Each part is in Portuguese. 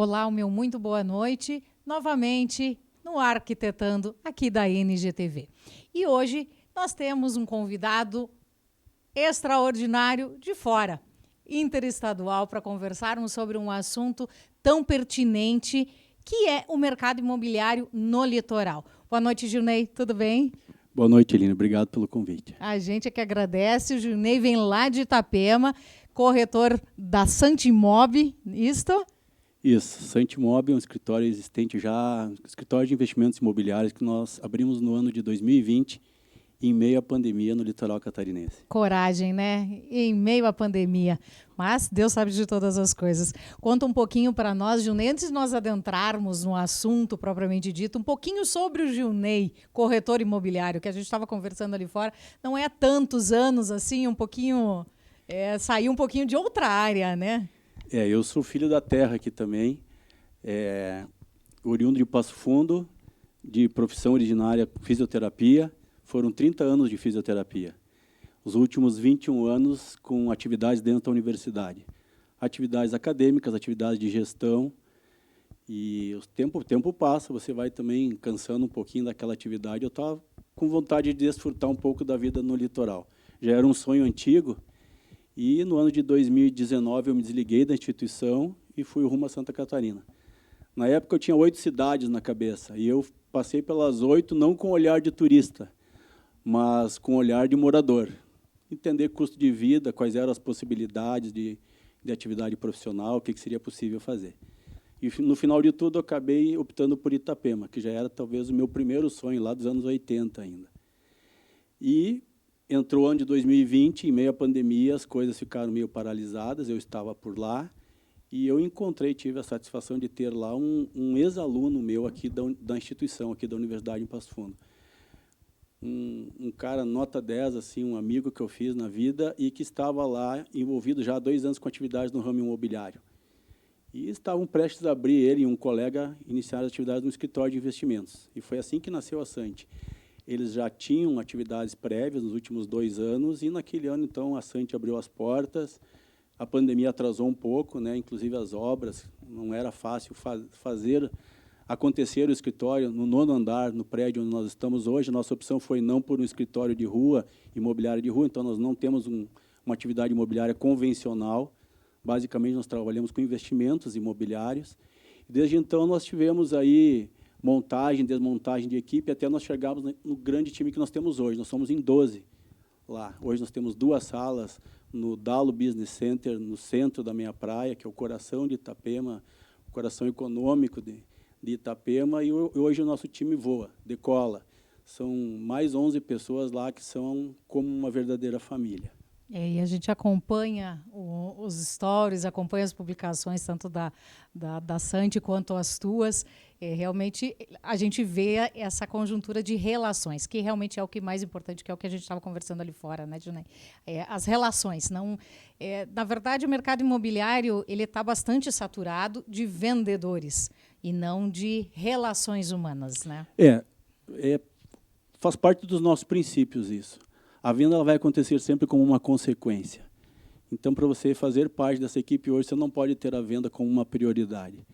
Olá, o meu muito boa noite, novamente no Arquitetando, aqui da NGTV. E hoje nós temos um convidado extraordinário de fora, interestadual, para conversarmos sobre um assunto tão pertinente que é o mercado imobiliário no litoral. Boa noite, Gilney, tudo bem? Boa noite, Eline. Obrigado pelo convite. A gente é que agradece. O Gilney vem lá de Itapema, corretor da Santimob, isto? Isso, Santimob é um escritório existente já, um escritório de investimentos imobiliários que nós abrimos no ano de 2020, em meio à pandemia no litoral catarinense. Coragem, né? Em meio à pandemia. Mas Deus sabe de todas as coisas. Conta um pouquinho para nós, Gilney, antes de nós adentrarmos no assunto propriamente dito, um pouquinho sobre o Gilney, corretor imobiliário, que a gente estava conversando ali fora. Não é há tantos anos assim, um pouquinho... saiu um pouquinho de outra área, né? Eu sou filho da terra aqui também, oriundo de Passo Fundo, de profissão originária fisioterapia. Foram 30 anos de fisioterapia. Os últimos 21 anos com atividades dentro da universidade. Atividades acadêmicas, atividades de gestão. E o tempo passa, você vai também cansando um pouquinho daquela atividade. Eu estava com vontade de desfrutar um pouco da vida no litoral. Já era um sonho antigo. E no ano de 2019 eu me desliguei da instituição e fui rumo a Santa Catarina. Na época eu tinha 8 cidades na cabeça. E eu passei pelas 8 não com olhar de turista, mas com olhar de morador. Entender custo de vida, quais eram as possibilidades de atividade profissional, o que seria possível fazer. E, no final de tudo, eu acabei optando por Itapema, que já era talvez o meu primeiro sonho, lá dos anos 80 ainda. E entrou o ano de 2020, em meio à pandemia, as coisas ficaram meio paralisadas, eu estava por lá, e eu tive a satisfação de ter lá um ex-aluno meu aqui da instituição, aqui da Universidade em Passo Fundo. Um cara nota 10, assim, um amigo que eu fiz na vida e que estava lá envolvido já há 2 anos com atividades no ramo imobiliário. E estavam prestes a abrir, ele e um colega, iniciar as atividades no escritório de investimentos. E foi assim que nasceu a Sante. Eles já tinham atividades prévias nos últimos 2 anos e, naquele ano, então, a Sante abriu as portas. A pandemia atrasou um pouco, né? Inclusive as obras, não era fácil fazer acontecer o escritório no 9º andar, no prédio onde nós estamos hoje. Nossa opção foi não por um escritório de rua, imobiliário de rua, então nós não temos uma atividade imobiliária convencional. Basicamente, nós trabalhamos com investimentos imobiliários. Desde então, nós tivemos aí montagem, desmontagem de equipe, até nós chegarmos no grande time que nós temos hoje. Nós somos em 12 lá. Hoje nós temos 2 salas no Dalo Business Center, no centro da minha praia, que é o coração de Itapema, o coração econômico de Itapema, e hoje o nosso time voa, decola. São mais 11 pessoas lá que são como uma verdadeira família. E a gente acompanha os stories, acompanha as publicações, tanto da Sante quanto as tuas. Realmente, a gente vê essa conjuntura de relações, que realmente é o que mais importante, que é o que a gente estava conversando ali fora, né, Gilney? As relações. Na verdade, o mercado imobiliário está bastante saturado de vendedores e não de relações humanas, né? Faz parte dos nossos princípios isso. A venda ela vai acontecer sempre como uma consequência. Então, para você fazer parte dessa equipe hoje, você não pode ter a venda como uma prioridade.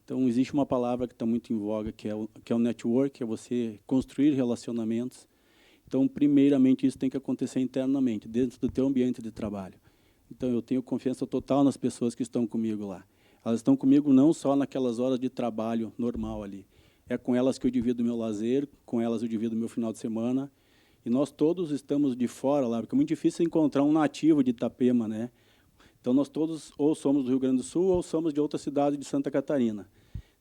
Então, existe uma palavra que está muito em voga, que é o network, que é você construir relacionamentos. Então, primeiramente, isso tem que acontecer internamente, dentro do teu ambiente de trabalho. Então, eu tenho confiança total nas pessoas que estão comigo lá. Elas estão comigo não só naquelas horas de trabalho normal ali. É com elas que eu divido o meu lazer, com elas eu divido o meu final de semana. E nós todos estamos de fora lá, porque é muito difícil encontrar um nativo de Itapema, né? Então, nós todos ou somos do Rio Grande do Sul ou somos de outra cidade de Santa Catarina.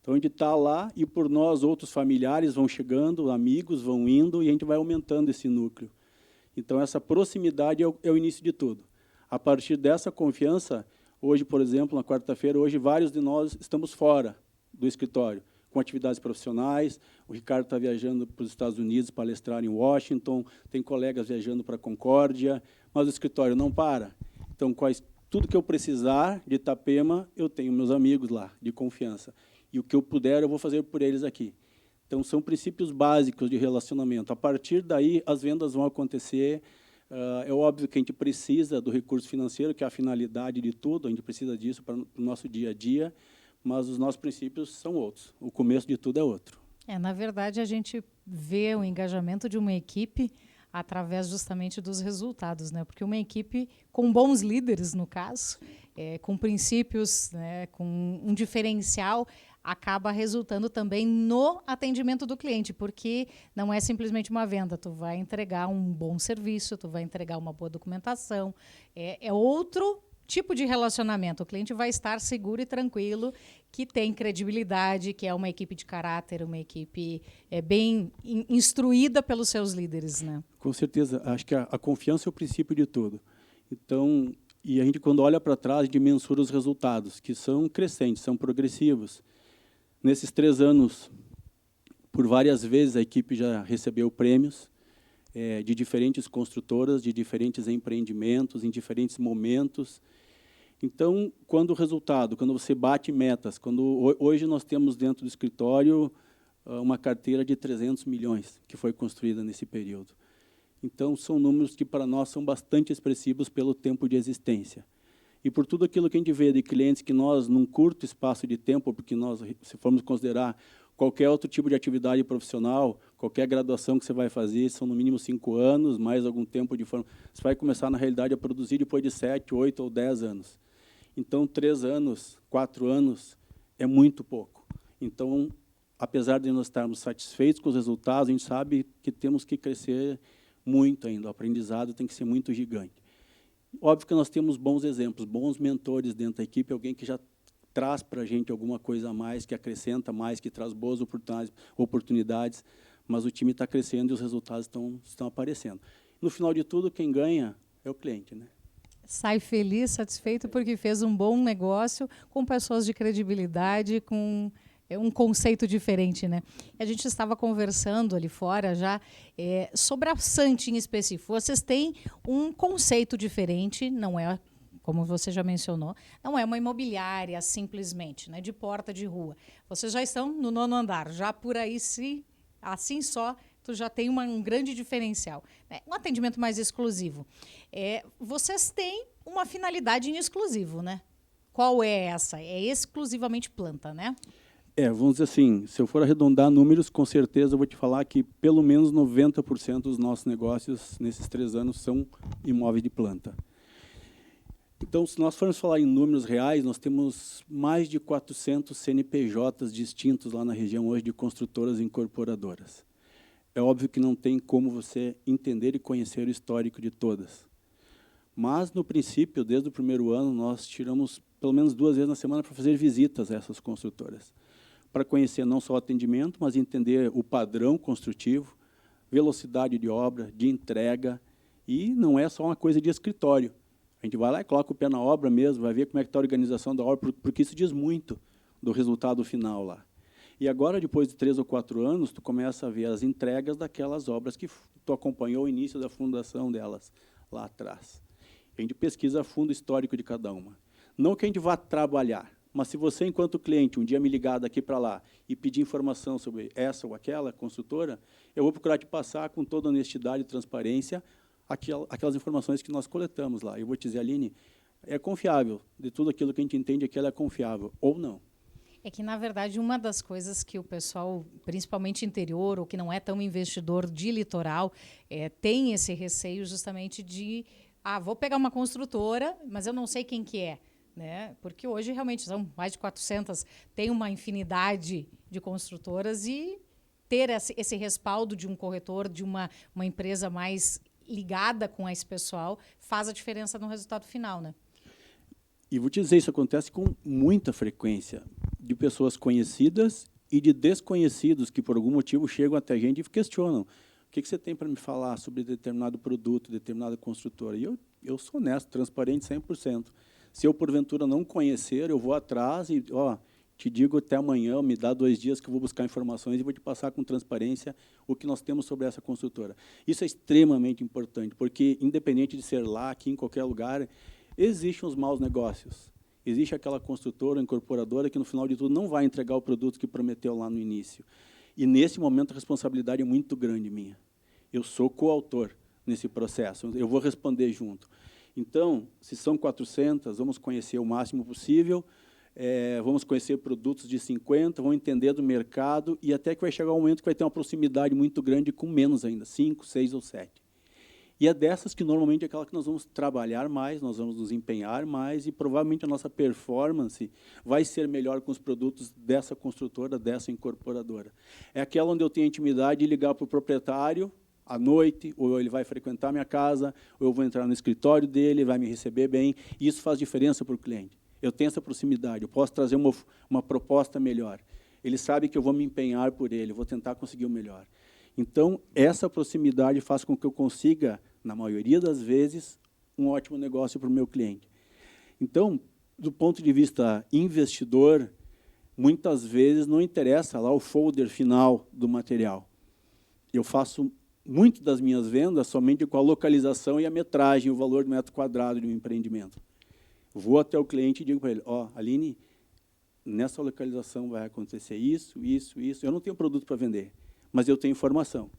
Então, a gente está lá e, por nós, outros familiares vão chegando, amigos vão indo, e a gente vai aumentando esse núcleo. Então, essa proximidade é o início de tudo. A partir dessa confiança, hoje, por exemplo, na quarta-feira, hoje, vários de nós estamos fora do escritório, com atividades profissionais. O Ricardo está viajando para os Estados Unidos, palestrar em Washington, tem colegas viajando para a Concórdia, mas o escritório não para. Então, tudo que eu precisar de Itapema, eu tenho meus amigos lá, de confiança. E o que eu puder, eu vou fazer por eles aqui. Então, são princípios básicos de relacionamento. A partir daí, as vendas vão acontecer. É óbvio que a gente precisa do recurso financeiro, que é a finalidade de tudo, a gente precisa disso para o nosso dia a dia, mas os nossos princípios são outros. O começo de tudo é outro. Na verdade, a gente vê o engajamento de uma equipe através justamente dos resultados, né? Porque uma equipe com bons líderes, no caso, com princípios, né, com um diferencial, acaba resultando também no atendimento do cliente, porque não é simplesmente uma venda, tu vai entregar um bom serviço, tu vai entregar uma boa documentação, é outro tipo de relacionamento. O cliente vai estar seguro e tranquilo que tem credibilidade, que é uma equipe de caráter, uma equipe bem instruída pelos seus líderes, né? Com certeza. Acho que a confiança é o princípio de tudo. Então, e a gente, quando olha para trás, a gente mensura os resultados, que são crescentes, são progressivos. Nesses 3 anos, por várias vezes, a equipe já recebeu prêmios de diferentes construtoras, de diferentes empreendimentos, em diferentes momentos. Então, quando você bate metas, hoje nós temos dentro do escritório uma carteira de 300 milhões que foi construída nesse período. Então, são números que para nós são bastante expressivos pelo tempo de existência. E por tudo aquilo que a gente vê de clientes que nós, num curto espaço de tempo, porque nós, se formos considerar qualquer outro tipo de atividade profissional, qualquer graduação que você vai fazer, são no mínimo 5 anos, mais algum tempo de formação. Você vai começar, na realidade, a produzir depois de 7, 8 ou 10 anos. Então, 3 anos, 4 anos é muito pouco. Então, apesar de nós estarmos satisfeitos com os resultados, a gente sabe que temos que crescer muito ainda. O aprendizado tem que ser muito gigante. Óbvio que nós temos bons exemplos, bons mentores dentro da equipe, alguém que já traz para a gente alguma coisa a mais, que acrescenta mais, que traz boas oportunidades, mas o time está crescendo e os resultados estão aparecendo. No final de tudo, quem ganha é o cliente, né? Sai feliz, satisfeito, porque fez um bom negócio com pessoas de credibilidade, com um conceito diferente, né? A gente estava conversando ali fora já sobre a Santi em específico. Vocês têm um conceito diferente, não é, como você já mencionou, não é uma imobiliária simplesmente, né, de porta de rua. Vocês já estão no 9º andar, já por aí, assim só, tu já tem um grande diferencial, né? Um atendimento mais exclusivo. Vocês têm uma finalidade em exclusivo, né? Qual é essa? É exclusivamente planta, né? Vamos dizer assim, se eu for arredondar números, com certeza eu vou te falar que pelo menos 90% dos nossos negócios nesses 3 anos são imóveis de planta. Então, se nós formos falar em números reais, nós temos mais de 400 CNPJs distintos lá na região hoje de construtoras e incorporadoras. É óbvio que não tem como você entender e conhecer o histórico de todas. Mas, no princípio, desde o primeiro ano, nós tiramos pelo menos 2 vezes na semana para fazer visitas a essas construtoras, para conhecer não só o atendimento, mas entender o padrão construtivo, velocidade de obra, de entrega, e não é só uma coisa de escritório. A gente vai lá e coloca o pé na obra mesmo, vai ver como é que está a organização da obra, porque isso diz muito do resultado final lá. E agora, depois de 3 ou 4 anos, tu começa a ver as entregas daquelas obras que tu acompanhou o início da fundação delas lá atrás. A gente pesquisa a fundo o histórico de cada uma. Não que a gente vá trabalhar, mas se você, enquanto cliente, um dia me ligar daqui para lá e pedir informação sobre essa ou aquela construtora, eu vou procurar te passar com toda honestidade e transparência aquelas informações que nós coletamos lá. Eu vou te dizer, Aline, é confiável. De tudo aquilo que a gente entende, aquela é confiável, ou não. É que, na verdade, uma das coisas que o pessoal, principalmente interior, ou que não é tão investidor de litoral, tem esse receio justamente de vou pegar uma construtora, mas eu não sei quem que é. Né? Porque hoje, realmente, são mais de 400, tem uma infinidade de construtoras e ter esse respaldo de um corretor, de uma empresa mais ligada com esse pessoal, faz a diferença no resultado final, né? E vou te dizer, isso acontece com muita frequência, de pessoas conhecidas e de desconhecidos que, por algum motivo, chegam até a gente e questionam. O que você tem para me falar sobre determinado produto, determinada construtora? E eu sou honesto, transparente 100%. Se eu, porventura, não conhecer, eu vou atrás e te digo até amanhã, me dá 2 dias que eu vou buscar informações e vou te passar com transparência o que nós temos sobre essa construtora. Isso é extremamente importante, porque, independente de ser lá, aqui, em qualquer lugar, existem os maus negócios. Existe aquela construtora, incorporadora, que, no final de tudo, não vai entregar o produto que prometeu lá no início. E, nesse momento, a responsabilidade é muito grande minha. Eu sou coautor nesse processo, eu vou responder junto. Então, se são 400, vamos conhecer o máximo possível. vamos conhecer produtos de 50, vamos entender do mercado, e até que vai chegar um momento que vai ter uma proximidade muito grande com menos ainda, 5, 6 ou 7. E é dessas que, normalmente, é aquela que nós vamos trabalhar mais, nós vamos nos empenhar mais, e provavelmente a nossa performance vai ser melhor com os produtos dessa construtora, dessa incorporadora. É aquela onde eu tenho a intimidade de ligar para o proprietário à noite, ou ele vai frequentar a minha casa, ou eu vou entrar no escritório dele, vai me receber bem, e isso faz diferença para o cliente. Eu tenho essa proximidade, eu posso trazer uma proposta melhor. Ele sabe que eu vou me empenhar por ele, vou tentar conseguir o melhor. Então, essa proximidade faz com que eu consiga, na maioria das vezes, um ótimo negócio para o meu cliente. Então, do ponto de vista investidor, muitas vezes não interessa lá o folder final do material. Eu faço muito das minhas vendas somente com a localização e a metragem, o valor do metro quadrado de um empreendimento. Vou até o cliente e digo para ele, Aline, nessa localização vai acontecer isso, isso, isso. Eu não tenho produto para vender, mas eu tenho informação.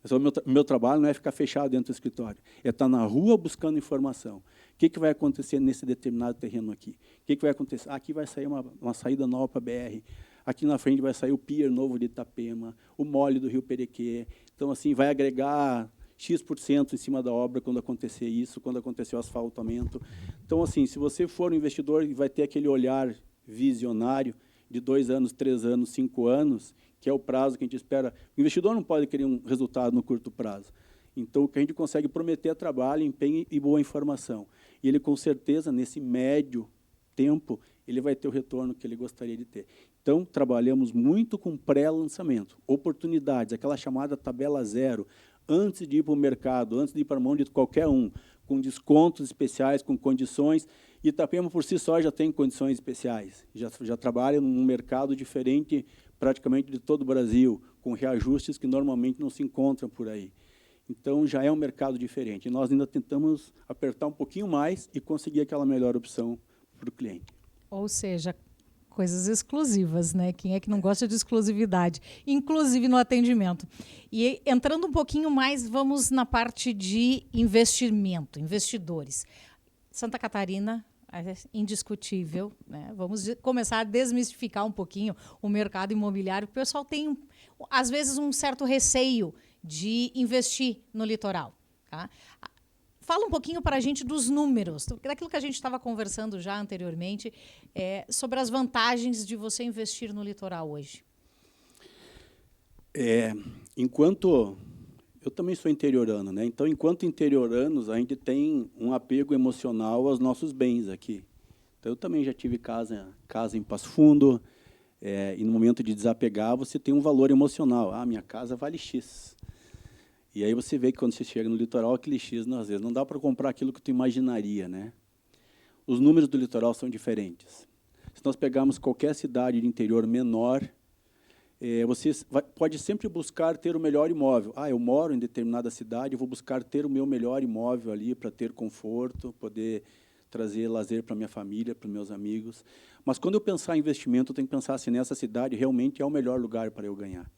O meu trabalho não é ficar fechado dentro do escritório, é estar na rua buscando informação. O que vai acontecer nesse determinado terreno aqui? O que vai acontecer? Aqui vai sair uma saída nova para a BR, aqui na frente vai sair o pier novo de Itapema, o mole do Rio Perequê. Então, assim, vai agregar X% em cima da obra quando acontecer isso, quando acontecer o asfaltamento. Então, assim, se você for um investidor, vai ter aquele olhar visionário de 2 anos, 3 anos, 5 anos, que é o prazo que a gente espera. O investidor não pode querer um resultado no curto prazo. Então, o que a gente consegue prometer é trabalho, empenho e boa informação. E ele, com certeza, nesse médio tempo, ele vai ter o retorno que ele gostaria de ter. Então, trabalhamos muito com pré-lançamento, oportunidades, aquela chamada tabela zero, antes de ir para o mercado, antes de ir para a mão de qualquer um, com descontos especiais, com condições. Itapema, por si só, já tem condições especiais, já trabalha num mercado diferente praticamente de todo o Brasil, com reajustes que normalmente não se encontram por aí. Então, já é um mercado diferente. E nós ainda tentamos apertar um pouquinho mais e conseguir aquela melhor opção para o cliente. Ou seja, coisas exclusivas, né? Quem é que não gosta de exclusividade? Inclusive no atendimento. E entrando um pouquinho mais, vamos na parte de investimento, investidores. Santa Catarina é indiscutível, né? Vamos começar a desmistificar um pouquinho o mercado imobiliário. O pessoal tem, às vezes, um certo receio de investir no litoral. Tá? Fala um pouquinho para a gente dos números, daquilo que a gente estava conversando já anteriormente, sobre as vantagens de você investir no litoral hoje. Enquanto... Eu também sou interiorano, né? Então, enquanto interioranos, a gente tem um apego emocional aos nossos bens aqui. Então, eu também já tive casa em Passo Fundo, e no momento de desapegar, você tem um valor emocional. Minha casa vale X. E aí você vê que quando você chega no litoral, aquele X, às vezes, não dá para comprar aquilo que tu imaginaria, né? Os números do litoral são diferentes. Se nós pegarmos qualquer cidade de interior menor, você pode sempre buscar ter o melhor imóvel. Eu moro em determinada cidade, eu vou buscar ter o meu melhor imóvel ali para ter conforto, poder trazer lazer para minha família, para os meus amigos. Mas, quando eu pensar em investimento, eu tenho que pensar assim, nessa cidade realmente é o melhor lugar para eu ganhar.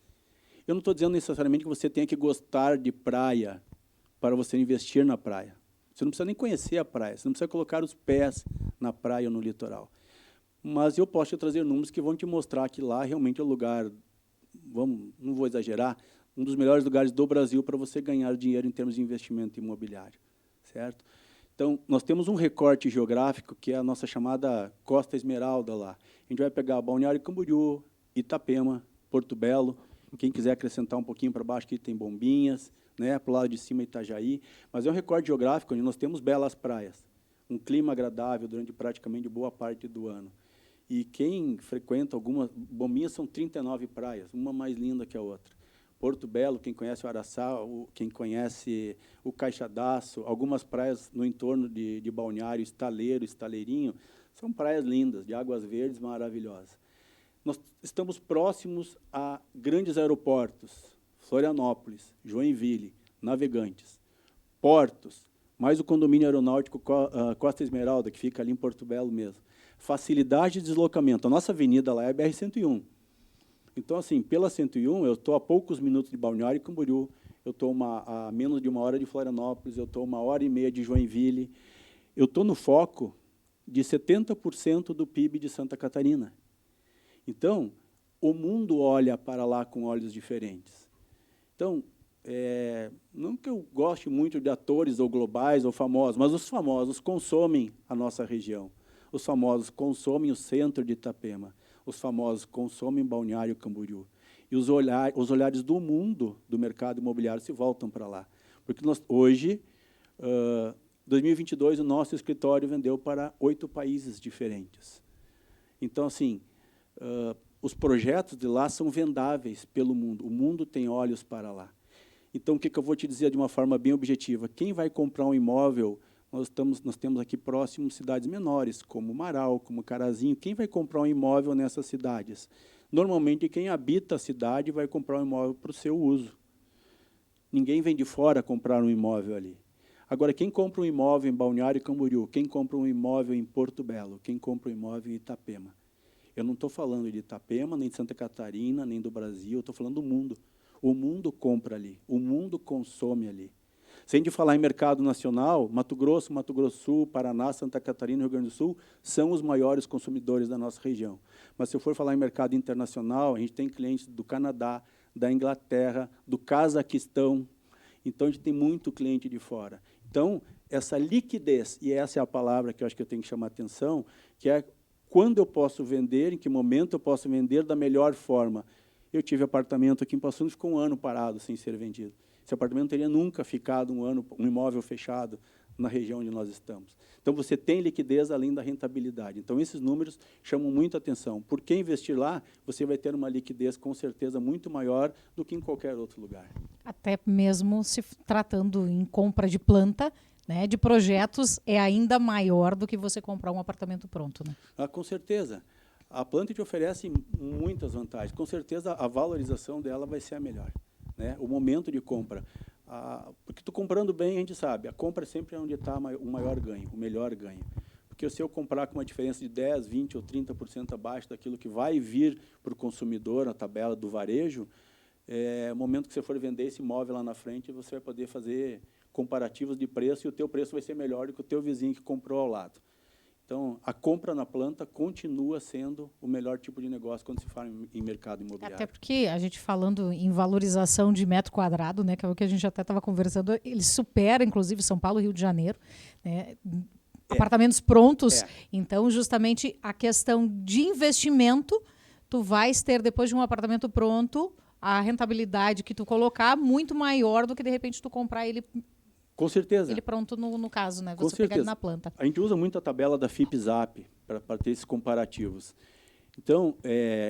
Eu não estou dizendo necessariamente que você tenha que gostar de praia para você investir na praia. Você não precisa nem conhecer a praia, você não precisa colocar os pés na praia ou no litoral. Mas eu posso te trazer números que vão te mostrar que lá realmente é o lugar, não vou exagerar, um dos melhores lugares do Brasil para você ganhar dinheiro em termos de investimento imobiliário, certo? Então, nós temos um recorte geográfico que é a nossa chamada Costa Esmeralda lá. A gente vai pegar Balneário Camboriú, Itapema, Porto Belo, quem quiser acrescentar um pouquinho para baixo, aqui tem Bombinhas, né, para o lado de cima Itajaí, mas é um recorte geográfico onde nós temos belas praias, um clima agradável durante praticamente boa parte do ano. E quem frequenta algumas... Bombinhas são 39 praias, uma mais linda que a outra. Porto Belo, quem conhece o Araçá, quem conhece o Caixadaço, algumas praias no entorno de Balneário, Estaleiro, Estaleirinho, são praias lindas, de águas verdes maravilhosas. Nós estamos próximos a grandes aeroportos, Florianópolis, Joinville, Navegantes, portos, mais o condomínio aeronáutico Costa Esmeralda, que fica ali em Porto Belo mesmo. Facilidade de deslocamento. A nossa avenida lá é a BR-101. Então, assim, pela 101, eu estou a poucos minutos de Balneário Camboriú, eu estou a menos de 1 hora de Florianópolis, eu estou 1h30 de Joinville. Eu estou no foco de 70% do PIB de Santa Catarina. Então, o mundo olha para lá com olhos diferentes. Então, não que eu goste muito de atores ou globais ou famosos, mas os famosos consomem a nossa região. Os famosos consomem o centro de Itapema. Os famosos consomem Balneário Camboriú. E os olhares do mundo, do mercado imobiliário, se voltam para lá. Porque hoje, 2022, o nosso escritório vendeu para 8 países diferentes. Então, assim, os projetos de lá são vendáveis pelo mundo. O mundo tem olhos para lá. Então, o que eu vou te dizer de uma forma bem objetiva? Quem vai comprar um imóvel, nós temos aqui próximo cidades menores, como Marau, como Carazinho. Quem vai comprar um imóvel nessas cidades? Normalmente, quem habita a cidade vai comprar um imóvel para o seu uso. Ninguém vem de fora comprar um imóvel ali. Agora, quem compra um imóvel em Balneário Camboriú, quem compra um imóvel em Porto Belo, quem compra um imóvel em Itapema? Eu não estou falando de Itapema, nem de Santa Catarina, nem do Brasil, eu estou falando do mundo. O mundo compra ali, o mundo consome ali. Sem de falar em mercado nacional, Mato Grosso do Sul, Paraná, Santa Catarina e Rio Grande do Sul são os maiores consumidores da nossa região. Mas, se eu for falar em mercado internacional, a gente tem clientes do Canadá, da Inglaterra, do Cazaquistão. Então, a gente tem muito cliente de fora. Então, essa liquidez, e essa é a palavra que eu acho que eu tenho que chamar a atenção, que é quando eu posso vender, em que momento eu posso vender da melhor forma. Eu tive apartamento aqui em Passo Fundo, ficou um ano parado sem ser vendido. Esse apartamento não teria nunca ficado um imóvel fechado na região onde nós estamos. Então, você tem liquidez além da rentabilidade. Então, esses números chamam muita atenção. Por que investir lá, você vai ter uma liquidez, com certeza, muito maior do que em qualquer outro lugar. Até mesmo se tratando em compra de planta, né, de projetos, é ainda maior do que você comprar um apartamento pronto. Né? Com certeza. A planta te oferece muitas vantagens. Com certeza, a valorização dela vai ser a melhor. Né? O momento de compra. Porque tu comprando bem, a gente sabe, a compra sempre é onde está o maior ganho, o melhor ganho. Porque se eu comprar com uma diferença de 10%, 20% ou 30% abaixo daquilo que vai vir para o consumidor, na tabela do varejo, o momento que você for vender esse imóvel lá na frente, você vai poder fazer comparativos de preço e o teu preço vai ser melhor do que o teu vizinho que comprou ao lado. Então, a compra na planta continua sendo o melhor tipo de negócio quando se fala em mercado imobiliário. Até porque a gente falando em valorização de metro quadrado, né, que é o que a gente até estava conversando, ele supera, inclusive, São Paulo e Rio de Janeiro, né, apartamentos prontos. Então, justamente, a questão de investimento, tu vais ter, depois de um apartamento pronto, a rentabilidade que tu colocar muito maior do que, de repente, tu comprar ele... Com certeza. Ele pronto no caso, né? Você pegar ele na planta. A gente usa muito a tabela da FIPZAP para ter esses comparativos. Então,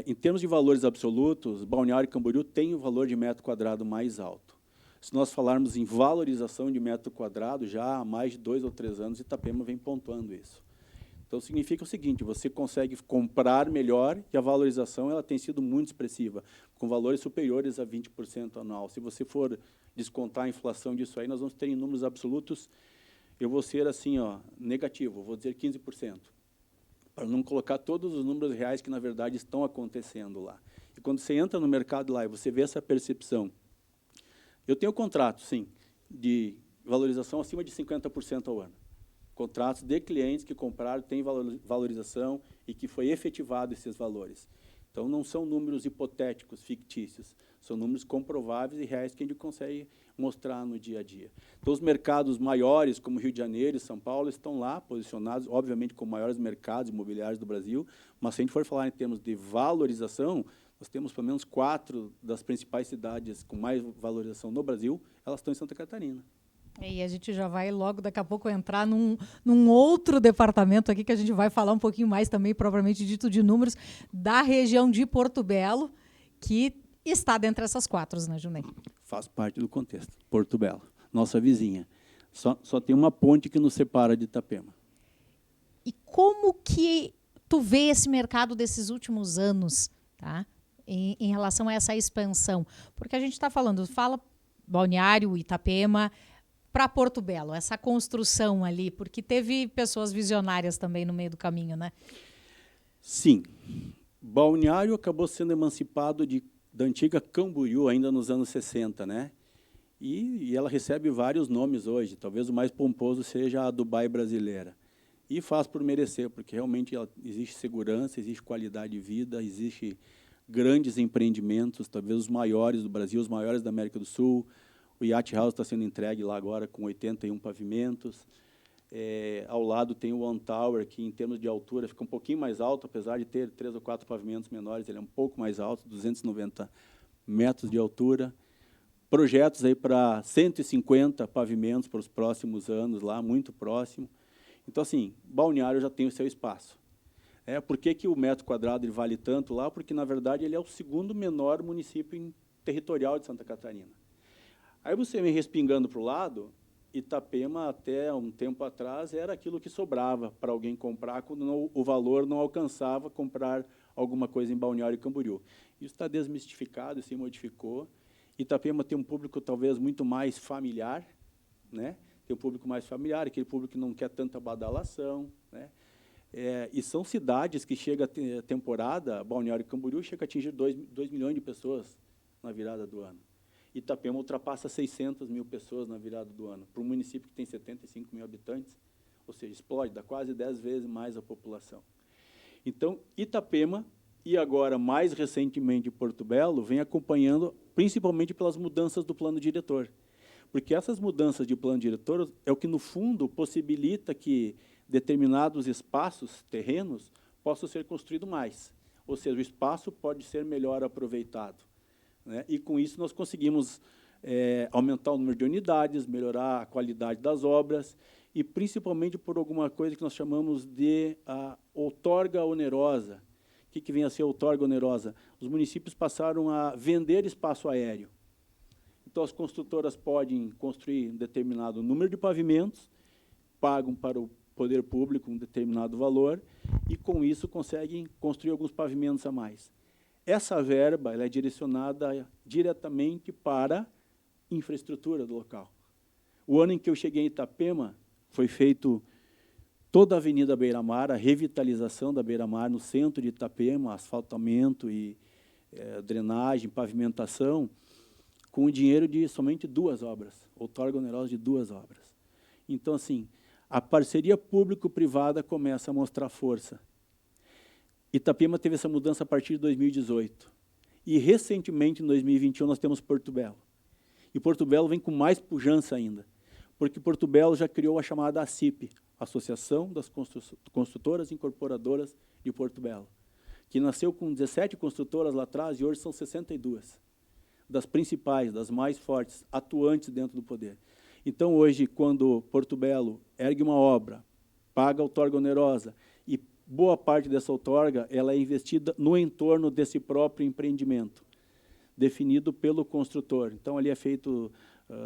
em termos de valores absolutos, Balneário Camboriú tem o valor de metro quadrado mais alto. Se nós falarmos em valorização de metro quadrado, já há mais de 2 ou 3 anos, Itapema vem pontuando isso. Então, significa o seguinte, você consegue comprar melhor e a valorização ela tem sido muito expressiva, com valores superiores a 20% anual. Se você for descontar a inflação disso aí, nós vamos ter em números absolutos, eu vou ser assim, negativo, vou dizer 15%, para não colocar todos os números reais que, na verdade, estão acontecendo lá. E quando você entra no mercado lá e você vê essa percepção, eu tenho contrato, sim, de valorização acima de 50% ao ano. Contratos de clientes que compraram, têm valorização e que foi efetivado esses valores. Então, não são números hipotéticos, fictícios, são números comprováveis e reais que a gente consegue mostrar no dia a dia. Então, os mercados maiores, como Rio de Janeiro e São Paulo, estão lá posicionados, obviamente, como maiores mercados imobiliários do Brasil, mas se a gente for falar em termos de valorização, nós temos pelo menos 4 das principais cidades com mais valorização no Brasil, elas estão em Santa Catarina. E a gente já vai logo daqui a pouco entrar num outro departamento aqui que a gente vai falar um pouquinho mais também, propriamente dito, de números da região de Porto Belo, que está dentre essas 4, né, Junei? Faz parte do contexto. Porto Belo, nossa vizinha. Só tem uma ponte que nos separa de Itapema. E como que tu vê esse mercado desses últimos anos, tá? Em relação a essa expansão? Porque a gente está fala Balneário, Itapema, para Porto Belo, essa construção ali, porque teve pessoas visionárias também no meio do caminho, né? Sim. Balneário acabou sendo emancipado da antiga Camboriú, ainda nos anos 60, né? E ela recebe vários nomes hoje. Talvez o mais pomposo seja a Dubai brasileira. e faz por merecer, porque realmente existe segurança, existe qualidade de vida, existe grandes empreendimentos, talvez os maiores do Brasil, os maiores da América do Sul. O Yacht House está sendo entregue lá agora com 81 pavimentos. Ao lado tem o One Tower, que, em termos de altura, fica um pouquinho mais alto, apesar de ter 3 ou 4 pavimentos menores, ele é um pouco mais alto, 290 metros de altura. Projetos aí para 150 pavimentos para os próximos anos, lá, muito próximo. Então, assim, Balneário já tem o seu espaço. Por que o metro quadrado ele vale tanto lá? Porque, na verdade, ele é o segundo menor município territorial de Santa Catarina. Aí você vem respingando para o lado, Itapema, até um tempo atrás, era aquilo que sobrava para alguém comprar quando o valor não alcançava comprar alguma coisa em Balneário Camboriú. Isso está desmistificado, se modificou. Itapema tem um público talvez muito mais familiar, né? Tem um público mais familiar, aquele público que não quer tanta badalação, né? E são cidades que chega a temporada, Balneário Camboriú chega a atingir 2 milhões de pessoas na virada do ano. Itapema ultrapassa 600 mil pessoas na virada do ano, para um município que tem 75 mil habitantes, ou seja, explode, dá quase 10 vezes mais a população. Então, Itapema, e agora, mais recentemente, Porto Belo, vem acompanhando, principalmente pelas mudanças do plano diretor. Porque essas mudanças de plano diretor é o que, no fundo, possibilita que determinados espaços, terrenos, possam ser construídos mais. Ou seja, o espaço pode ser melhor aproveitado, né? E, com isso, nós conseguimos aumentar o número de unidades, melhorar a qualidade das obras, e, principalmente, por alguma coisa que nós chamamos de outorga onerosa. O que vem a ser outorga onerosa? Os municípios passaram a vender espaço aéreo. Então, as construtoras podem construir um determinado número de pavimentos, pagam para o poder público um determinado valor, e, com isso, conseguem construir alguns pavimentos a mais. Essa verba ela é direcionada diretamente para a infraestrutura do local. O ano em que eu cheguei em Itapema, foi feito toda a Avenida Beira-Mar, a revitalização da Beira-Mar no centro de Itapema, asfaltamento e drenagem, pavimentação, com o dinheiro de somente 2 obras, outorga onerosa de 2 obras. Então, assim, a parceria público-privada começa a mostrar força. Itapema teve essa mudança a partir de 2018. E, recentemente, em 2021, nós temos Porto Belo. E Porto Belo vem com mais pujança ainda, porque Porto Belo já criou a chamada ACIP, Associação das Construtoras Incorporadoras de Porto Belo, que nasceu com 17 construtoras lá atrás e hoje são 62, das principais, das mais fortes, atuantes dentro do poder. Então, hoje, quando Porto Belo ergue uma obra, paga a outorga onerosa, e boa parte dessa outorga ela é investida no entorno desse próprio empreendimento, definido pelo construtor. Então, ali é feito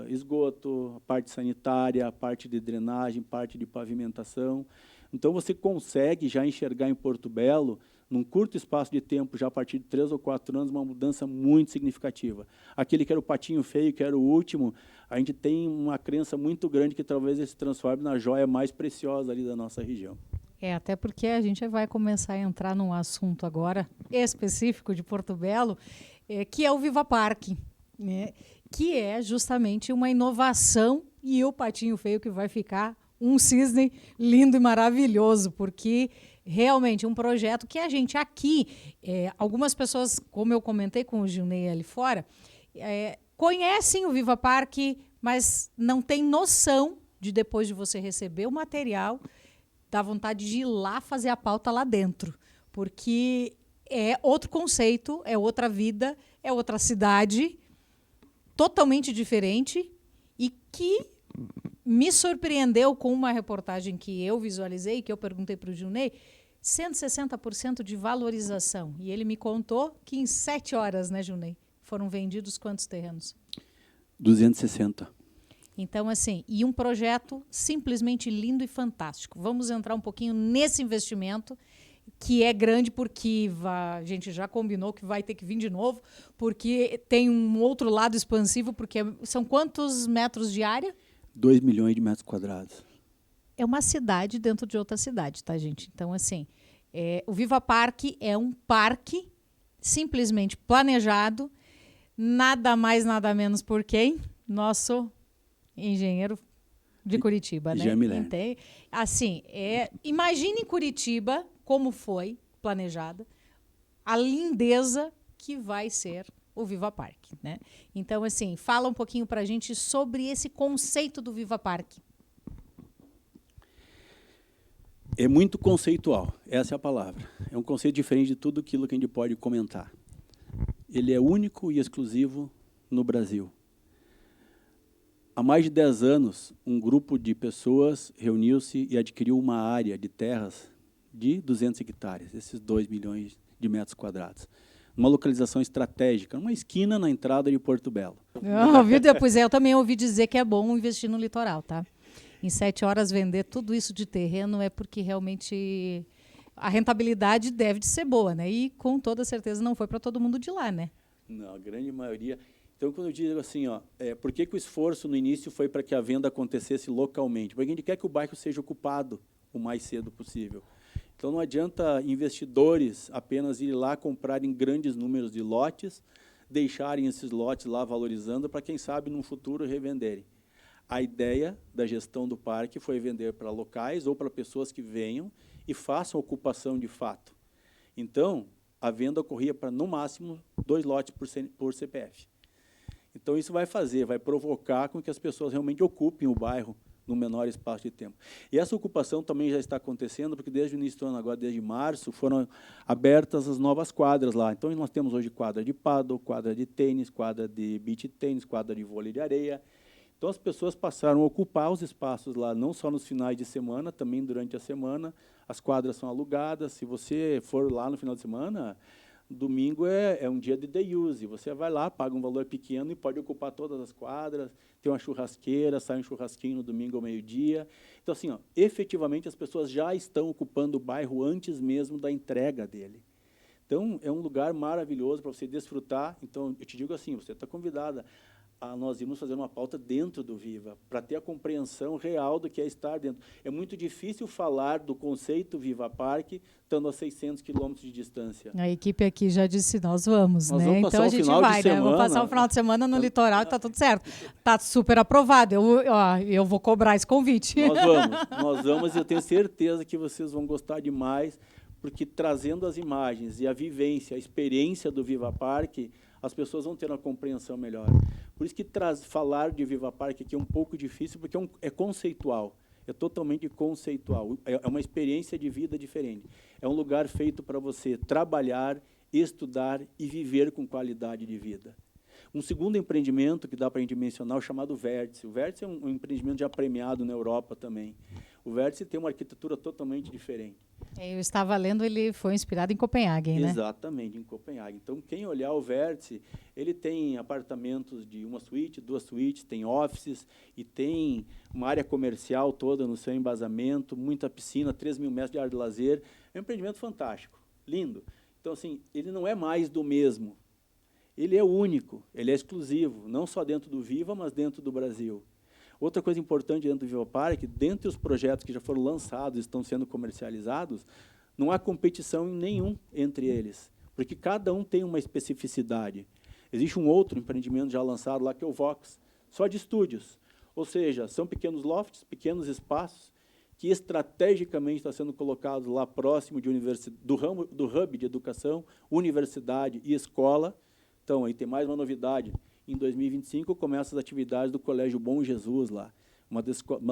esgoto, a parte sanitária, a parte de drenagem, parte de pavimentação. Então, você consegue já enxergar em Porto Belo, num curto espaço de tempo, já a partir de 3 ou 4 anos, uma mudança muito significativa. Aquele que era o patinho feio, que era o último, a gente tem uma crença muito grande que talvez ele se transforme na joia mais preciosa ali da nossa região. Até porque a gente vai começar a entrar num assunto agora específico de Porto Belo, que é o Viva Parque, né? Que é justamente uma inovação, e o patinho feio que vai ficar um cisne lindo e maravilhoso, porque realmente um projeto que a gente aqui, algumas pessoas, como eu comentei com o Gilney ali fora, conhecem o Viva Parque, mas não tem noção de, depois de você receber o material, dá vontade de ir lá fazer a pauta lá dentro, porque é outro conceito, é outra vida, é outra cidade, totalmente diferente, e que me surpreendeu com uma reportagem que eu visualizei, que eu perguntei para o Gilney, 160% de valorização. E ele me contou que em 7 horas, né, Gilney, foram vendidos quantos terrenos? 260. Então, assim, e um projeto simplesmente lindo e fantástico. Vamos entrar um pouquinho nesse investimento, que é grande, porque a gente já combinou que vai ter que vir de novo, porque tem um outro lado expansivo, porque são quantos metros de área? 2 milhões de metros quadrados. É uma cidade dentro de outra cidade, tá, gente? Então, assim, o Viva Parque é um parque simplesmente planejado, nada mais, nada menos por quem? Nosso engenheiro de Curitiba, né? Jean Miller. Assim, imagine Curitiba como foi planejada, a lindeza que vai ser o Viva Park, né? Então, assim, fala um pouquinho para a gente sobre esse conceito do Viva Park. É muito conceitual, essa é a palavra. É um conceito diferente de tudo aquilo que a gente pode comentar. Ele é único e exclusivo no Brasil. Há mais de 10 anos, um grupo de pessoas reuniu-se e adquiriu uma área de terras de 200 hectares, esses 2 milhões de metros quadrados. Uma localização estratégica, uma esquina na entrada de Porto Belo. Eu também ouvi dizer que é bom investir no litoral, tá? Em 7 horas vender tudo isso de terreno é porque realmente a rentabilidade deve de ser boa, né? E com toda certeza não foi para todo mundo de lá, né? Não, a grande maioria. Então, quando eu digo assim, por que o esforço no início foi para que a venda acontecesse localmente? Porque a gente quer que o bairro seja ocupado o mais cedo possível. Então, não adianta investidores apenas ir lá comprarem grandes números de lotes, deixarem esses lotes lá valorizando para, quem sabe, no futuro revenderem. A ideia da gestão do parque foi vender para locais ou para pessoas que venham e façam ocupação de fato. Então, a venda ocorria para, no máximo, 2 lotes por CPF. Então, isso vai provocar com que as pessoas realmente ocupem o bairro no menor espaço de tempo. E essa ocupação também já está acontecendo, porque desde o início do ano, agora desde março, foram abertas as novas quadras lá. Então, nós temos hoje quadra de paddle, quadra de tênis, quadra de beach tênis, quadra de vôlei de areia. Então, as pessoas passaram a ocupar os espaços lá, não só nos finais de semana, também durante a semana. As quadras são alugadas. Se você for lá no final de semana, domingo é um dia de day use. Você vai lá, paga um valor pequeno e pode ocupar todas as quadras. Tem uma churrasqueira, sai um churrasquinho no domingo ao meio-dia. Então, assim, efetivamente, as pessoas já estão ocupando o bairro antes mesmo da entrega dele. Então, é um lugar maravilhoso para você desfrutar. Então, eu te digo assim, você está convidada a nós irmos fazer uma pauta dentro do Viva, para ter a compreensão real do que é estar dentro. É muito difícil falar do conceito Viva Park, estando a 600 quilômetros de distância. A equipe aqui já disse, nós vamos, né? Vamos Então a gente vai, né? Vamos passar o final de semana no litoral e está tudo certo. Está super aprovado. Eu vou cobrar esse convite. Nós vamos e eu tenho certeza que vocês vão gostar demais, porque trazendo as imagens e a vivência, a experiência do Viva Park, as pessoas vão ter uma compreensão melhor. Por isso que falar de Viva Park aqui é um pouco difícil, porque é conceitual, é totalmente conceitual, é uma experiência de vida diferente. É um lugar feito para você trabalhar, estudar e viver com qualidade de vida. Um segundo empreendimento que dá para a gente mencionar é o chamado Vértice. O Vértice é um empreendimento já premiado na Europa também. O Vértice tem uma arquitetura totalmente diferente. Eu estava lendo, ele foi inspirado em Copenhague, né? Exatamente, em Copenhague. Então, quem olhar o Vértice, ele tem apartamentos de 1 suíte, 2 suítes, tem offices e tem uma área comercial toda no seu embasamento, muita piscina, 3.000 metros de área de lazer. É um empreendimento fantástico, lindo. Então, assim, ele não é mais do mesmo. Ele é único, ele é exclusivo, não só dentro do Viva, mas dentro do Brasil. Outra coisa importante dentro do Viva Park, dentre os projetos que já foram lançados e estão sendo comercializados, não há competição nenhum entre eles, porque cada um tem uma especificidade. Existe um outro empreendimento já lançado lá, que é o Vox, só de estúdios. Ou seja, são pequenos lofts, pequenos espaços, que estrategicamente está sendo colocados lá próximo de do hub de educação, universidade e escola. Então, aí tem mais uma novidade. Em 2025, começam as atividades do Colégio Bom Jesus lá, uma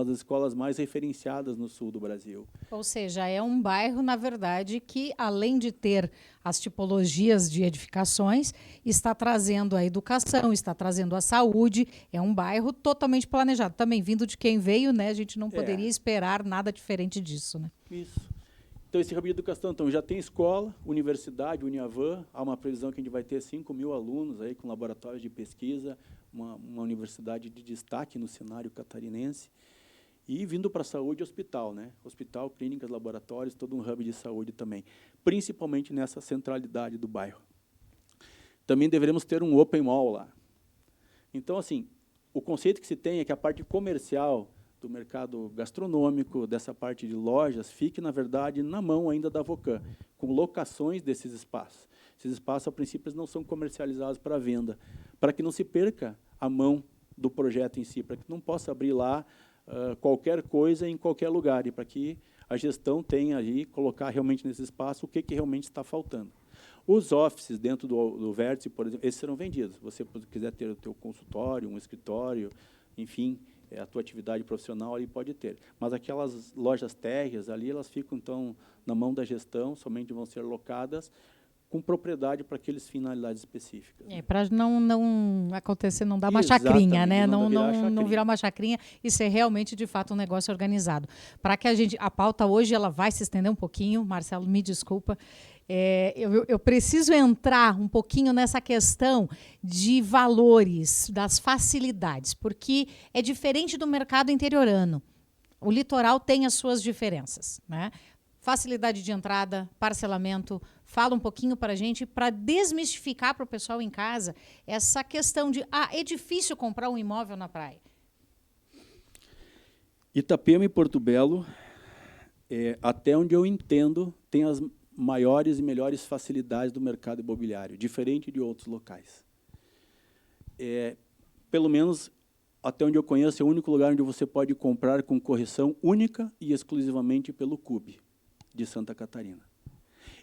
das escolas mais referenciadas no sul do Brasil. Ou seja, é um bairro, na verdade, que, além de ter as tipologias de edificações, está trazendo a educação, está trazendo a saúde. É um bairro totalmente planejado. Também, vindo de quem veio, né, a gente não poderia esperar nada diferente disso, né? Isso. Então, esse hub de educação já tem escola, universidade, Uniavan, há uma previsão que a gente vai ter 5.000 alunos aí com laboratórios de pesquisa, uma universidade de destaque no cenário catarinense, e vindo para a saúde, hospital, né? Hospital, clínicas, laboratórios, todo um hub de saúde também, principalmente nessa centralidade do bairro. Também deveremos ter um open mall lá. Então, assim, o conceito que se tem é que a parte comercial do mercado gastronômico, dessa parte de lojas, fique, na verdade, na mão ainda da Vocan, com locações desses espaços. Esses espaços, a princípio, não são comercializados para venda, para que não se perca a mão do projeto em si, para que não possa abrir lá qualquer coisa em qualquer lugar, e para que a gestão tenha ali, colocar realmente nesse espaço o que realmente está faltando. Os offices dentro do Vértice, por exemplo, esses serão vendidos. Se você quiser ter o teu consultório, um escritório, enfim, a tua atividade profissional ali pode ter. Mas aquelas lojas térreas ali, elas ficam, então, na mão da gestão, somente vão ser locadas com propriedade para aquelas finalidades específicas. Para não acontecer, não dar uma chacrinha, né? Não virar uma chacrinha e ser realmente, de fato, um negócio organizado. Para que a pauta hoje ela vai se estender um pouquinho, Marcelo, me desculpa. Eu preciso entrar um pouquinho nessa questão de valores, das facilidades, porque é diferente do mercado interiorano. O litoral tem as suas diferenças, né? Facilidade de entrada, parcelamento. Fala um pouquinho para a gente, para desmistificar para o pessoal em casa essa questão de é difícil comprar um imóvel na praia. Itapema e Porto Belo, até onde eu entendo, tem as maiores e melhores facilidades do mercado imobiliário, diferente de outros locais. Pelo menos, até onde eu conheço, é o único lugar onde você pode comprar com correção única e exclusivamente pelo CUB de Santa Catarina.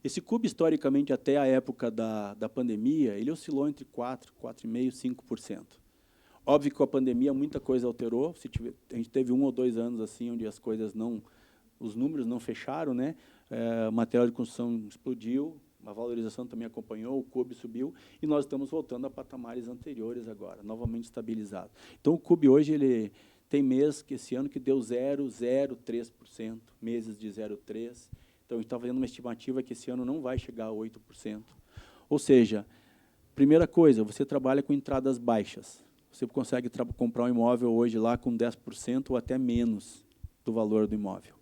Esse CUB, historicamente, até a época da pandemia, ele oscilou entre 4%, 4,5%, 5%. Óbvio que com a pandemia muita coisa alterou. A gente teve 1 ou 2 anos assim, onde as coisas os números não fecharam, né? O material de construção explodiu, a valorização também acompanhou, o CUB subiu, e nós estamos voltando a patamares anteriores agora, novamente estabilizado. Então, o CUB hoje ele tem mês que esse ano que deu 0,03%, meses de 0,3%. Então, a gente está fazendo uma estimativa que esse ano não vai chegar a 8%. Ou seja, primeira coisa, você trabalha com entradas baixas. Você consegue comprar um imóvel hoje lá com 10% ou até menos do valor do imóvel.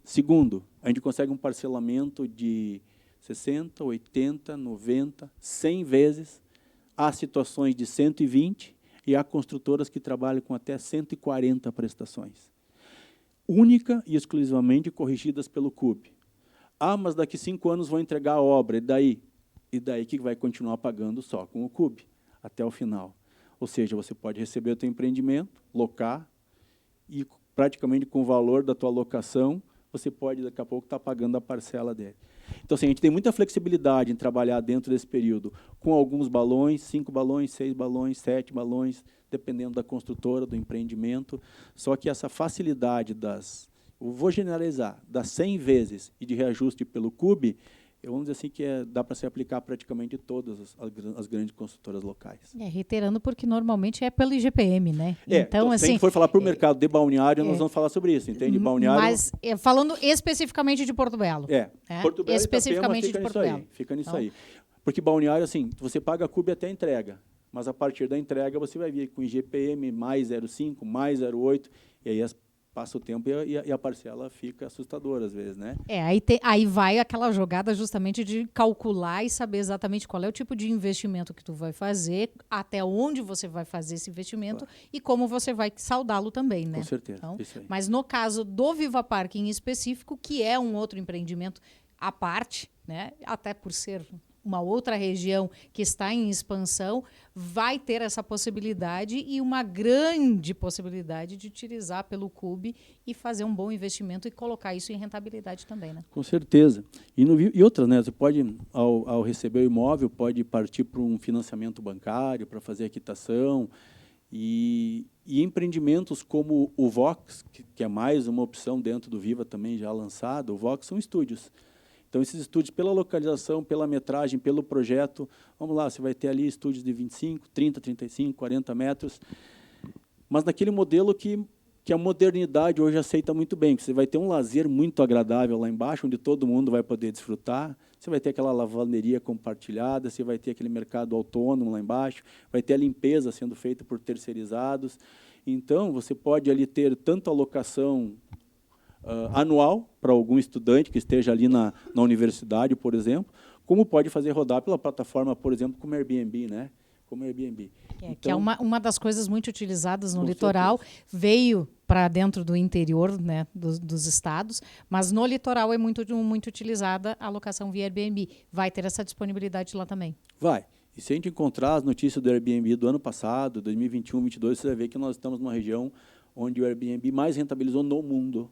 Segundo, a gente consegue um parcelamento de 60, 80, 90, 100 vezes. Há situações de 120 e há construtoras que trabalham com até 140 prestações. Única e exclusivamente corrigidas pelo CUB. Mas daqui 5 anos vão entregar a obra, e daí? E daí que vai continuar pagando só com o CUB, até o final. Ou seja, você pode receber o teu empreendimento, locar, e praticamente com o valor da tua locação, você pode, daqui a pouco, estar pagando a parcela dele. Então, assim, a gente tem muita flexibilidade em trabalhar dentro desse período, com alguns balões, 5 balões, 6 balões, 7 balões, dependendo da construtora, do empreendimento. Só que essa facilidade eu vou generalizar, das 100 vezes e de reajuste pelo CUB, vamos dizer assim que dá para se aplicar praticamente todas as grandes construtoras locais. Reiterando, porque normalmente é pelo IGPM, né? Então, se a gente for falar para o mercado de balneário, nós vamos falar sobre isso, entende? Balneário. Mas falando especificamente de Porto Belo. Porto Belo especificamente fica de Porto Belo. Fica nisso aí. Porque balneário, assim, você paga CUB até a entrega, mas a partir da entrega você vai vir com IGPM mais 0,5, mais 0,8, e aí passa o tempo e a parcela fica assustadora às vezes, né? Aí vai aquela jogada justamente de calcular e saber exatamente qual é o tipo de investimento que tu vai fazer, até onde você vai fazer esse investimento e como você vai saudá-lo também, né? Com certeza, então, isso aí. Mas no caso do Viva Parque em específico, que é um outro empreendimento à parte, né? Até por ser uma outra região que está em expansão, vai ter essa possibilidade e uma grande possibilidade de utilizar pelo CUB e fazer um bom investimento e colocar isso em rentabilidade também, né? Com certeza. E outras, né? Você pode, ao receber o imóvel, pode partir para um financiamento bancário, para fazer a quitação. E empreendimentos como o Vox, que é mais uma opção dentro do Viva também já lançado, o Vox são estúdios. Então, esses estúdios, pela localização, pela metragem, pelo projeto, vamos lá, você vai ter ali estúdios de 25, 30, 35, 40 metros, mas naquele modelo que a modernidade hoje aceita muito bem, que você vai ter um lazer muito agradável lá embaixo, onde todo mundo vai poder desfrutar, você vai ter aquela lavanderia compartilhada, você vai ter aquele mercado autônomo lá embaixo, vai ter a limpeza sendo feita por terceirizados. Então, você pode ali ter tanto a locação anual para algum estudante que esteja ali na universidade, por exemplo, como pode fazer rodar pela plataforma, por exemplo, como Airbnb, né? Como Airbnb. Então, que é uma das coisas muito utilizadas no litoral, veio para dentro do interior, né, dos estados, mas no litoral é muito utilizada a locação via Airbnb. Vai ter essa disponibilidade lá também? Vai. E se a gente encontrar as notícias do Airbnb do ano passado, 2021, 2022, você vai ver que nós estamos numa região onde o Airbnb mais rentabilizou no mundo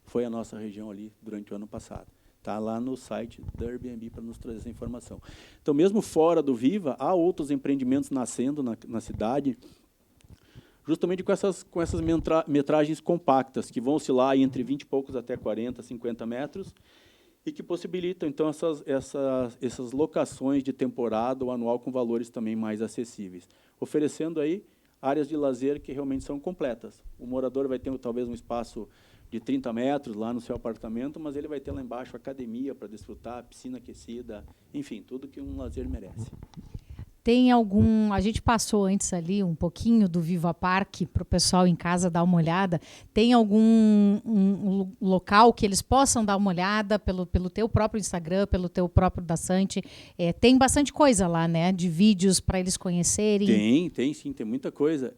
foi a nossa região ali durante o ano passado. Está lá no site do Airbnb para nos trazer essa informação. Então, mesmo fora do Viva, há outros empreendimentos nascendo na cidade, justamente com essas metragens compactas, que vão oscilar entre 20 e poucos até 40, 50 metros, e que possibilitam, então, essas locações de temporada ou anual com valores também mais acessíveis, oferecendo aí áreas de lazer que realmente são completas. O morador vai ter, talvez, um espaço de 30 metros lá no seu apartamento, mas ele vai ter lá embaixo academia para desfrutar, piscina aquecida, enfim, tudo que um lazer merece. Tem algum... A gente passou antes ali um pouquinho do Viva Parque para o pessoal em casa dar uma olhada. Tem algum local que eles possam dar uma olhada pelo teu próprio Instagram, pelo teu próprio Dasante? Tem bastante coisa lá, né? De vídeos para eles conhecerem. Tem sim, tem muita coisa.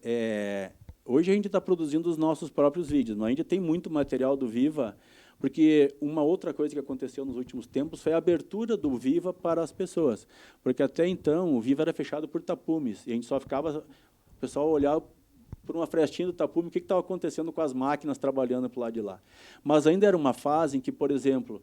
Hoje a gente está produzindo os nossos próprios vídeos, mas ainda tem muito material do Viva, porque uma outra coisa que aconteceu nos últimos tempos foi a abertura do Viva para as pessoas. Porque até então o Viva era fechado por tapumes, e a gente só ficava, o pessoal olhava por uma frestinha do tapume, o que estava acontecendo com as máquinas trabalhando para o lado de lá. Mas ainda era uma fase em que, por exemplo,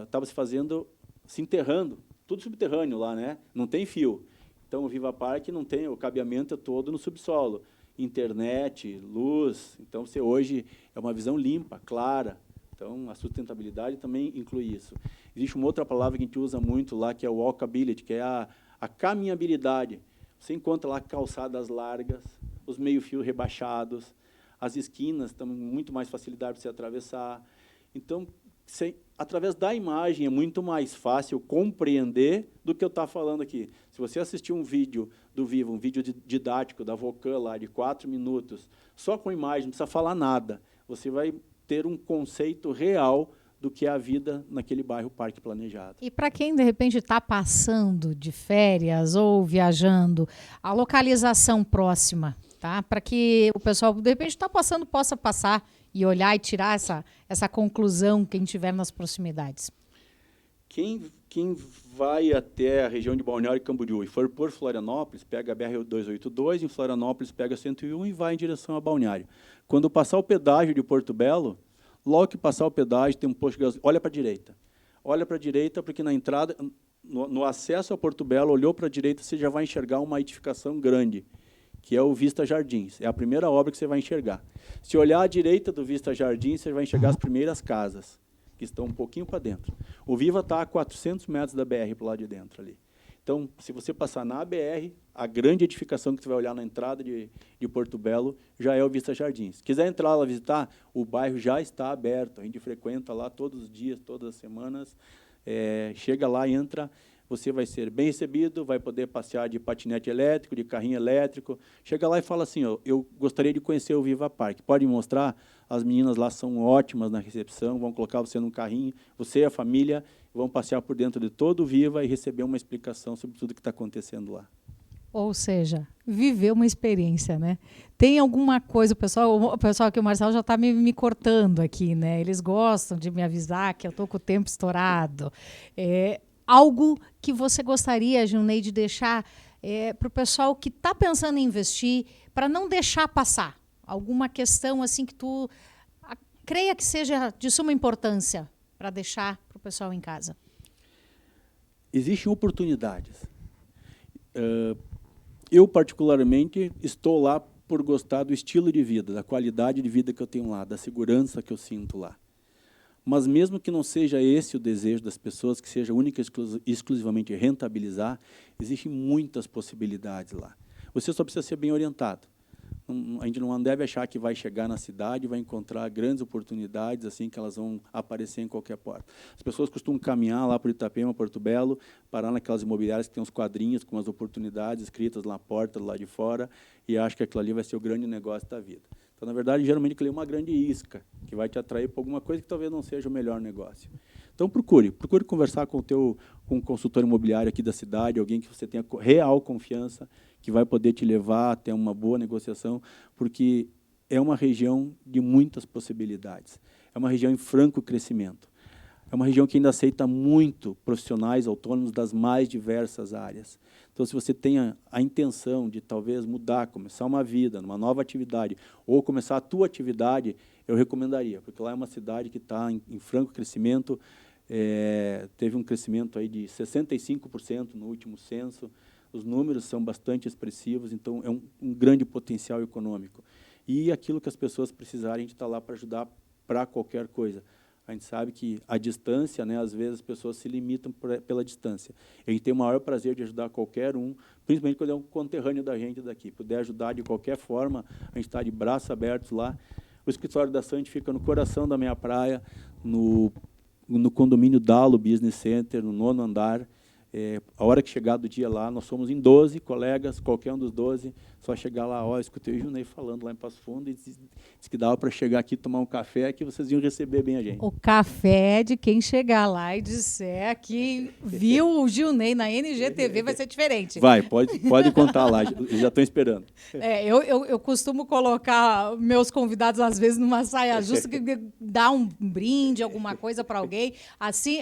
estava se enterrando, tudo subterrâneo lá, né? Não tem fio. Então o Viva Parque não tem, o cabeamento é todo no subsolo. Internet, luz, então você hoje é uma visão limpa, clara. Então, a sustentabilidade também inclui isso. Existe uma outra palavra que a gente usa muito lá, que é o walkability, que é a caminhabilidade. Você encontra lá calçadas largas, os meio-fio rebaixados, as esquinas também muito mais facilidade para você atravessar. Então, através da imagem é muito mais fácil compreender do que eu estou falando aqui. Se você assistir um vídeo do Viva, um vídeo didático da Vocan lá de 4 minutos, só com imagem, não precisa falar nada, você vai ter um conceito real do que é a vida naquele bairro Parque Planejado. E para quem, de repente, está passando de férias ou viajando, a localização próxima, tá? Para que o pessoal, de repente, está passando, possa passar e olhar e tirar essa conclusão quem tiver nas proximidades. Quem vai até a região de Balneário Camboriú e for por Florianópolis, pega a BR-282, em Florianópolis pega a 101 e vai em direção a Balneário. Quando passar o pedágio de Porto Belo, logo que passar o pedágio, tem um posto de gasolina, olha para a direita. Olha para a direita, porque na entrada, no acesso a Porto Belo, olhou para a direita, você já vai enxergar uma edificação grande, que é o Vista Jardins. É a primeira obra que você vai enxergar. Se olhar à direita do Vista Jardins, você vai enxergar as primeiras casas, que estão um pouquinho para dentro. O Viva está a 400 metros da BR para o lado de dentro ali. Então, se você passar na BR, a grande edificação que você vai olhar na entrada de Porto Belo já é o Vista Jardins. Se quiser entrar lá visitar, o bairro já está aberto. A gente frequenta lá todos os dias, todas as semanas. Chega lá, entra, você vai ser bem recebido, vai poder passear de patinete elétrico, de carrinho elétrico. Chega lá e fala assim, eu gostaria de conhecer o Viva Parque. Pode me mostrar? As meninas lá são ótimas na recepção, vão colocar você num carrinho, você e a família, vão passear por dentro de todo o Viva e receber uma explicação sobre tudo que está acontecendo lá. Ou seja, viver uma experiência, né? Tem alguma coisa, o pessoal aqui, o Marcelo já está me cortando aqui, né? Eles gostam de me avisar que eu estou com o tempo estourado. Algo que você gostaria, Gilney, de deixar para o pessoal que está pensando em investir, para não deixar passar? Alguma questão assim que tu creia que seja de suma importância para deixar para o pessoal em casa? Existem oportunidades. Eu, particularmente, estou lá por gostar do estilo de vida, da qualidade de vida que eu tenho lá, da segurança que eu sinto lá. Mas mesmo que não seja esse o desejo das pessoas, que seja única e exclusivamente rentabilizar, existem muitas possibilidades lá. Você só precisa ser bem orientado. A gente não deve achar que vai chegar na cidade e vai encontrar grandes oportunidades, assim, que elas vão aparecer em qualquer porta. As pessoas costumam caminhar lá por Itapema, Porto Belo, parar naquelas imobiliárias que tem uns quadrinhos com as oportunidades escritas na porta, lá de fora, e acham que aquilo ali vai ser o grande negócio da vida. Então, na verdade, geralmente, aquilo é uma grande isca, que vai te atrair para alguma coisa que talvez não seja o melhor negócio. Então, procure conversar com um consultor imobiliário aqui da cidade, alguém que você tenha real confiança, que vai poder te levar até uma boa negociação, porque é uma região de muitas possibilidades. É uma região em franco crescimento. é uma região que ainda aceita muito profissionais autônomos das mais diversas áreas. Então, se você tem a intenção de talvez mudar, começar uma vida, numa nova atividade, ou começar a tua atividade, eu recomendaria, porque lá é uma cidade que está em franco crescimento, teve um crescimento aí de 65% no último censo, os números são bastante expressivos, então é um grande potencial econômico. E aquilo que as pessoas precisarem, a gente está lá para ajudar para qualquer coisa. A gente sabe que a distância, né, às vezes as pessoas se limitam pela distância. A gente tem o maior prazer de ajudar qualquer um, principalmente quando é um conterrâneo da gente daqui. Puder ajudar de qualquer forma, a gente está de braços abertos lá. O escritório da Sante fica no coração da minha praia, no condomínio Dalo Business Center, no 9º andar. A hora que chegar do dia lá, nós somos em 12 colegas, qualquer um dos 12, só chegar lá, escutei o Junei falando lá em Passo Fundo, e disse que dava para chegar aqui tomar um café, que vocês iam receber bem a gente. O café de quem chegar lá e disser que viu o Junei na NGTV vai ser diferente. Vai, pode contar lá, já estão esperando. Eu costumo colocar meus convidados, às vezes, numa saia justa, que dá um brinde, alguma coisa para alguém, assim...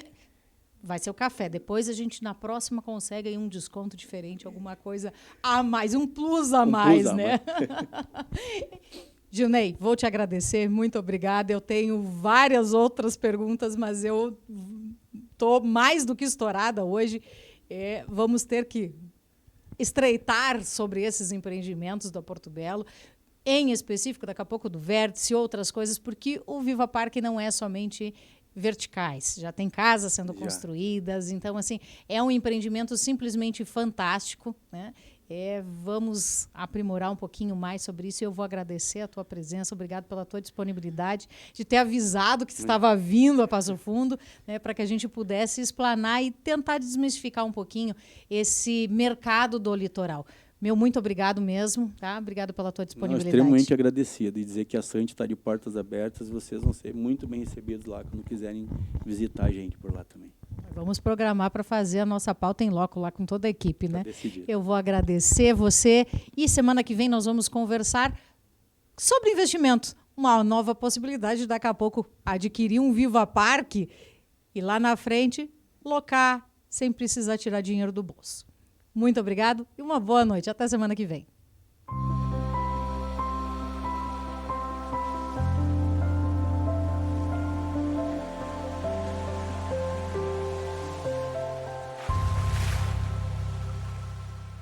Vai ser o café. Depois a gente, na próxima, consegue aí um desconto diferente, alguma coisa a mais, um plus a mais, né? Junei, vou te agradecer, muito obrigada. Eu tenho várias outras perguntas, mas eu estou mais do que estourada hoje. Vamos ter que estreitar sobre esses empreendimentos da Porto Belo, em específico, daqui a pouco, do Vértice e outras coisas, porque o Viva Parque não é somente verticais, já tem casas sendo construídas, então assim, é um empreendimento simplesmente fantástico, né? Vamos aprimorar um pouquinho mais sobre isso, e eu vou agradecer a tua presença, obrigado pela tua disponibilidade de ter avisado que estava vindo a Passo Fundo, né, para que a gente pudesse explanar e tentar desmistificar um pouquinho esse mercado do litoral. Muito obrigado mesmo, tá? Obrigado pela tua disponibilidade. Extremamente agradecido, e dizer que a Sante está de portas abertas, vocês vão ser muito bem recebidos lá quando quiserem visitar a gente por lá também. Vamos programar para fazer a nossa pauta em loco lá com toda a equipe, né? Decidido. Eu vou agradecer você, e semana que vem nós vamos conversar sobre investimentos, uma nova possibilidade de daqui a pouco adquirir um Viva Parque e lá na frente locar sem precisar tirar dinheiro do bolso. Muito obrigado e uma boa noite. Até semana que vem.